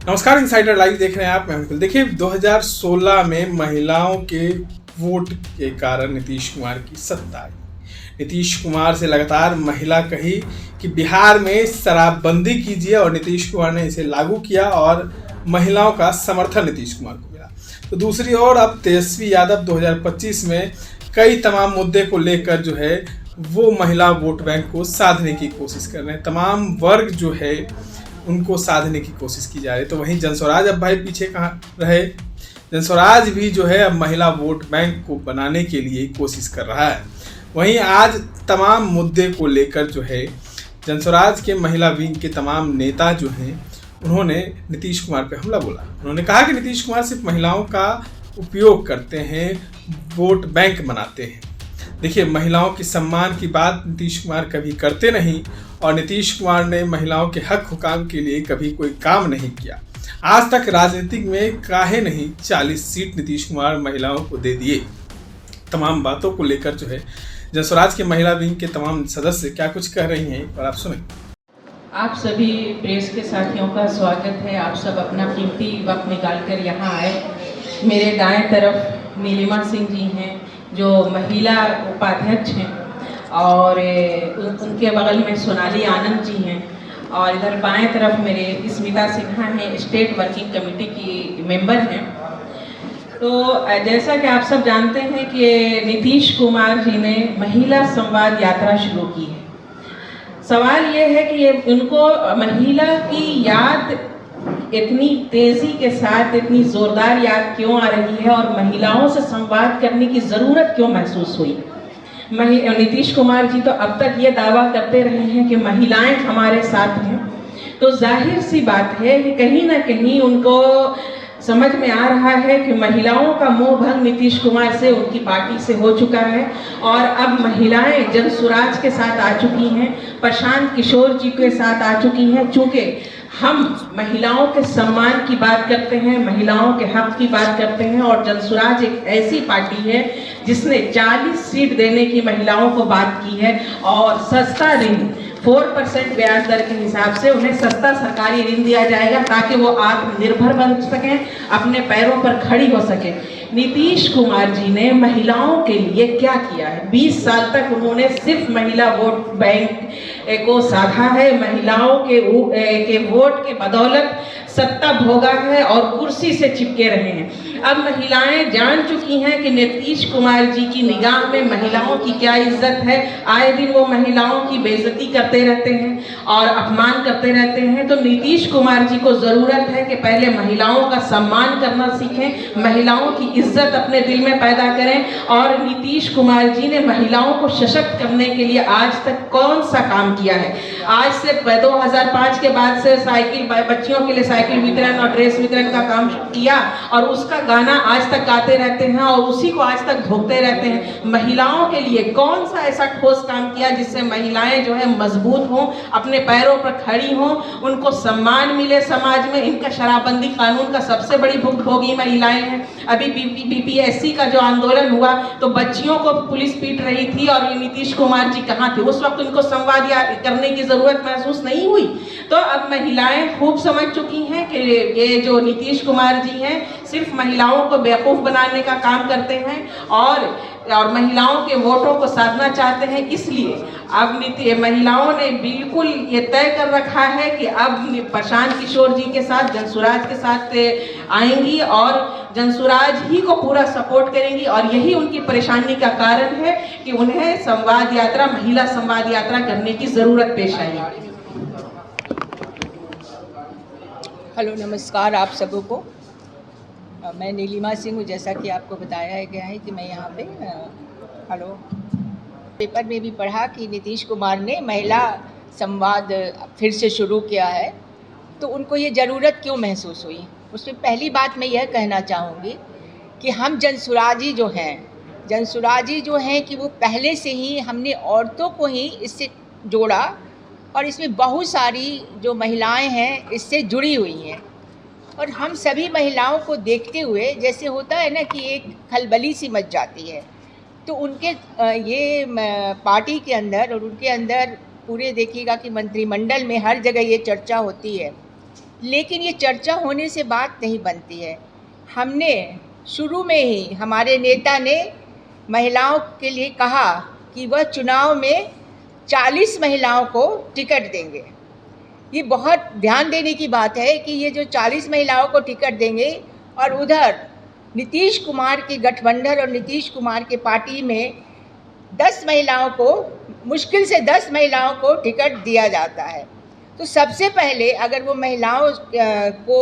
नमस्कार, insider live देख रहे हैं आप। मैं बिल्कुल देखिए 2016 में महिलाओं के वोट के कारण नीतीश कुमार की सत्ता आई। नीतीश कुमार से लगातार महिला कही कि बिहार में शराबबंदी कीजिए और नीतीश कुमार ने इसे लागू किया और महिलाओं का समर्थन नीतीश कुमार को मिला। तो दूसरी ओर अब तेजस्वी यादव 2025 में कई तमाम मुद्दे को लेकर जो है वो महिला वोट बैंक को साधने की कोशिश कर रहे हैं। तमाम वर्ग जो है उनको साधने की कोशिश की जा रही है। तो वहीं जनस्वराज अब भाई पीछे कहाँ रहे। जनस्वराज भी जो है अब महिला वोट बैंक को बनाने के लिए कोशिश कर रहा है। वहीं आज तमाम मुद्दे को लेकर जो है जनस्वराज के महिला विंग के तमाम नेता जो हैं उन्होंने नीतीश कुमार पर हमला बोला। उन्होंने कहा कि नीतीश कुमार सिर्फ महिलाओं का उपयोग करते हैं, वोट बैंक बनाते हैं। देखिए, महिलाओं के सम्मान की बात नीतीश कुमार कभी करते नहीं और नीतीश कुमार ने महिलाओं के हक हुकाम के लिए कभी कोई काम नहीं किया। आज तक राजनीतिक में काहे नहीं 40 सीट नीतीश कुमार महिलाओं को दे दिए। तमाम बातों को लेकर जो है जनस्वराज के महिला विंग के तमाम सदस्य क्या कुछ कह रही हैं, एक बार आप सुनें। आप सभी प्रेस के साथियों का स्वागत है। आप सब अपना कीमती वक्त निकाल कर यहाँ आए। मेरे दाएं तरफ नीलिमा सिंह जी हैं जो महिला उपाध्यक्ष हैं और उनके बगल में सोनाली आनंद जी हैं और इधर बाएं तरफ मेरे स्मिता सिन्हा हैं, स्टेट वर्किंग कमेटी की मेंबर हैं। तो जैसा कि आप सब जानते हैं कि नीतीश कुमार जी ने महिला संवाद यात्रा शुरू की है। सवाल ये है कि उनको महिला की याद इतनी तेजी के साथ, इतनी जोरदार याद क्यों आ रही है और महिलाओं से संवाद करने की जरूरत क्यों महसूस हुई। नीतीश कुमार जी तो अब तक ये दावा करते रहे हैं कि महिलाएं हमारे साथ हैं, तो जाहिर सी बात है कि कहीं ना कहीं उनको समझ में आ रहा है कि महिलाओं का मोह भंग नीतीश कुमार से, उनकी पार्टी से हो चुका है और अब महिलाएं जनसुराज के साथ आ चुकी हैं, प्रशांत किशोर जी के साथ आ चुकी हैं। चूंकि हम महिलाओं के सम्मान की बात करते हैं, महिलाओं के हक की बात करते हैं और जनसुराज एक ऐसी पार्टी है जिसने 40 सीट देने की महिलाओं को बात की है और सस्ता ऋण 4% ब्याज दर के हिसाब से उन्हें सस्ता सरकारी ऋण दिया जाएगा ताकि वो आत्मनिर्भर बन सकें, अपने पैरों पर खड़ी हो सके। नीतीश कुमार जी ने महिलाओं के लिए क्या किया है? 20 साल तक उन्होंने सिर्फ महिला वोट बैंक को साधा है, महिलाओं के वोट के बदौलत सत्ता भोगा है और कुर्सी से चिपके रहे हैं। अब महिलाएं जान चुकी हैं कि नीतीश कुमार जी की निगाह में महिलाओं की क्या इज्जत है। आए दिन वो महिलाओं की बेइज्जती करते रहते हैं और अपमान करते रहते हैं। तो नीतीश कुमार जी को जरूरत है कि पहले महिलाओं का सम्मान करना सीखें, महिलाओं की इज्जत अपने दिल में पैदा करें। और नीतीश कुमार जी ने महिलाओं को सशक्त करने के लिए आज तक कौन सा काम किया है? आज से 2005 के बाद से साइकिल, बच्चियों के लिए साइकिल वितरण और ड्रेस वितरण का काम किया और उसका गाना आज तक गाते रहते हैं और उसी को आज तक भोगते रहते हैं। महिलाओं के लिए कौन सा ऐसा ठोस काम किया जिससे महिलाएं जो है मजबूत हों, अपने पैरों पर खड़ी हों, उनको सम्मान मिले समाज में। इनका शराबबंदी कानून का सबसे बड़ी भुक्तभोगी महिलाएं हैं। अभी बीपीएससी का जो आंदोलन हुआ तो बच्चियों को पुलिस पीट रही थी और नीतीश कुमार जी कहाँ थे उस वक्त? उनको संवाद करने की जरूरत महसूस नहीं हुई। तो अब महिलाएं खूब समझ चुकी हैं कि ये जो नीतीश कुमार जी हैं सिर्फ महिलाओं को बेवकूफ बनाने का काम करते हैं और महिलाओं के वोटों को साधना चाहते हैं। इसलिए अब महिलाओं ने बिल्कुल ये तय कर रखा है कि अब प्रशांत किशोर जी के साथ, जनसुराज के साथ आएंगी और जनसुराज ही को पूरा सपोर्ट करेंगी। और यही उनकी परेशानी का कारण है कि उन्हें संवाद यात्रा, महिला संवाद यात्रा करने की जरूरत पेश आई। हेलो, नमस्कार आप सबों को। मैं नीलिमा सिंह हूँ। जैसा कि आपको बताया गया है कि मैं यहाँ पे पेपर में भी पढ़ा कि नीतीश कुमार ने महिला संवाद फिर से शुरू किया है, तो उनको ये ज़रूरत क्यों महसूस हुई? उसमें पहली बात मैं यह कहना चाहूँगी कि हम जनसुराजी जो हैं कि वो पहले से ही हमने औरतों को ही इससे जोड़ा और इसमें बहुत सारी जो महिलाएं हैं इससे जुड़ी हुई हैं और हम सभी महिलाओं को देखते हुए जैसे होता है ना कि एक खलबली सी मच जाती है। तो उनके ये पार्टी के अंदर और उनके अंदर पूरे देखिएगा कि मंत्रिमंडल में हर जगह ये चर्चा होती है लेकिन ये चर्चा होने से बात नहीं बनती है। हमने शुरू में ही, हमारे नेता ने महिलाओं के लिए कहा कि वह चुनाव में 40 महिलाओं को टिकट देंगे। ये बहुत ध्यान देने की बात है कि ये जो 40 महिलाओं को टिकट देंगे और उधर नीतीश कुमार के गठबंधन और नीतीश कुमार के पार्टी में 10 महिलाओं को, मुश्किल से 10 महिलाओं को टिकट दिया जाता है। तो सबसे पहले अगर वो महिलाओं को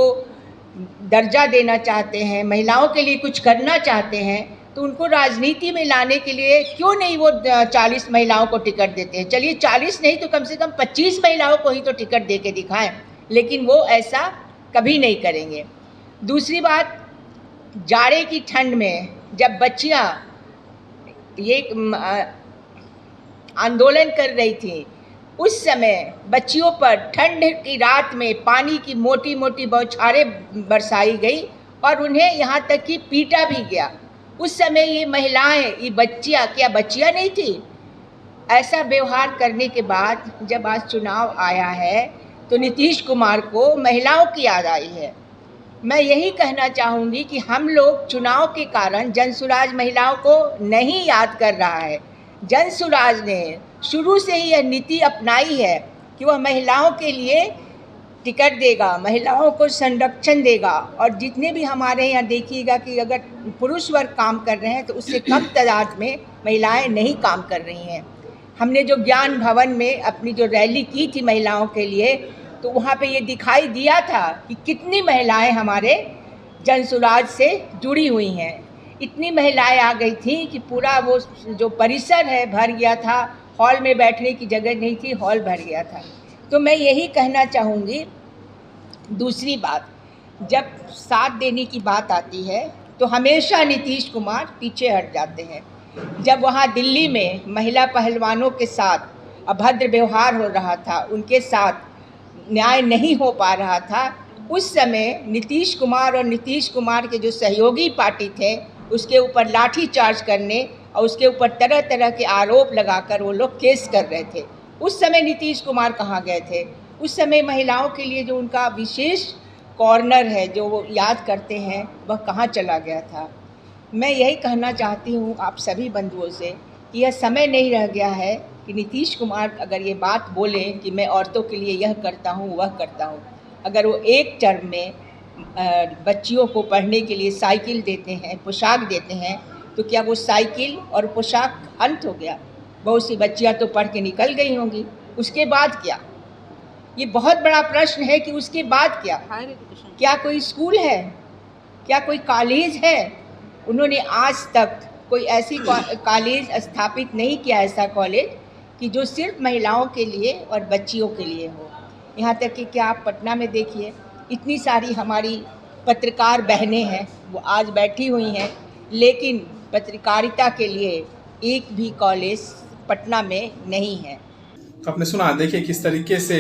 दर्जा देना चाहते हैं, महिलाओं के लिए कुछ करना चाहते हैं, तो उनको राजनीति में लाने के लिए क्यों नहीं वो 40 महिलाओं को टिकट देते हैं। चलिए 40 नहीं तो कम से कम 25 महिलाओं को ही तो टिकट दे के दिखाएं, लेकिन वो ऐसा कभी नहीं करेंगे। दूसरी बात, जाड़े की ठंड में जब बच्चियां ये आंदोलन कर रही थी, उस समय बच्चियों पर ठंड की रात में पानी की मोटी मोटी बौछारें बरसाई गई और उन्हें यहाँ तक कि पीटा भी गया। उस समय ये महिलाएं, ये बच्चियाँ, क्या बच्चियाँ नहीं थी? ऐसा व्यवहार करने के बाद जब आज चुनाव आया है तो नीतीश कुमार को महिलाओं की याद आई है। मैं यही कहना चाहूँगी कि हम लोग चुनाव के कारण जनसुराज महिलाओं को नहीं याद कर रहा है। जनसुराज ने शुरू से ही यह नीति अपनाई है कि वह महिलाओं के लिए टिकट देगा, महिलाओं को संरक्षण देगा। और जितने भी हमारे यहाँ देखिएगा कि अगर पुरुष वर्ग काम कर रहे हैं तो उससे कम तादाद में महिलाएं नहीं काम कर रही हैं। हमने जो ज्ञान भवन में अपनी जो रैली की थी महिलाओं के लिए, तो वहाँ पे ये दिखाई दिया था कि कितनी महिलाएं हमारे जनसुराज से जुड़ी हुई हैं। इतनी महिलाएं आ गई थी कि पूरा वो जो परिसर है भर गया था, हॉल में बैठने की जगह नहीं थी, हॉल भर गया था। तो मैं यही कहना चाहूँगी। दूसरी बात, जब साथ देने की बात आती है तो हमेशा नीतीश कुमार पीछे हट जाते हैं। जब वहाँ दिल्ली में महिला पहलवानों के साथ अभद्र व्यवहार हो रहा था, उनके साथ न्याय नहीं हो पा रहा था, उस समय नीतीश कुमार और नीतीश कुमार के जो सहयोगी पार्टी थे उसके ऊपर लाठी चार्ज करने और उसके ऊपर तरह तरह के आरोप लगाकर वो लोग केस कर रहे थे। उस समय नीतीश कुमार कहाँ गए थे? उस समय महिलाओं के लिए जो उनका विशेष कॉर्नर है जो वो याद करते हैं, वह कहाँ चला गया था? मैं यही कहना चाहती हूँ आप सभी बंधुओं से कि यह समय नहीं रह गया है कि नीतीश कुमार अगर ये बात बोले कि मैं औरतों के लिए यह करता हूँ वह करता हूँ, अगर वो एक टर्म में बच्चियों को पढ़ने के लिए साइकिल देते हैं, पोशाक देते हैं, तो क्या वो साइकिल और पोशाक अंत हो गया? बहुत सी बच्चियाँ तो पढ़ के निकल गई होंगी, उसके बाद क्या? ये बहुत बड़ा प्रश्न है कि उसके बाद क्या? क्या कोई स्कूल है? क्या कोई कॉलेज है? उन्होंने आज तक कोई ऐसी कॉलेज स्थापित नहीं किया, ऐसा कॉलेज कि जो सिर्फ महिलाओं के लिए और बच्चियों के लिए हो। यहाँ तक कि क्या आप पटना में देखिए, इतनी सारी हमारी पत्रकार बहनें हैं, वो आज बैठी हुई हैं, लेकिन पत्रकारिता के लिए एक भी कॉलेज पटना में नहीं है। तो आपने सुना, देखिए किस तरीके से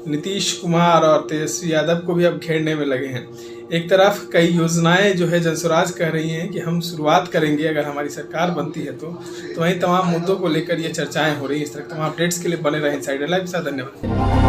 नीतीश कुमार और तेजस्वी यादव को भी अब घेरने में लगे हैं। एक तरफ कई योजनाएं जो है जनसुराज कह रही हैं कि हम शुरुआत करेंगे अगर हमारी सरकार बनती है तो वहीं तमाम मुद्दों को लेकर ये चर्चाएं हो रही हैं। इस तरह तमाम अपडेट्स के लिए बने रहें इनसाइडर लाइव के साथ। धन्यवाद।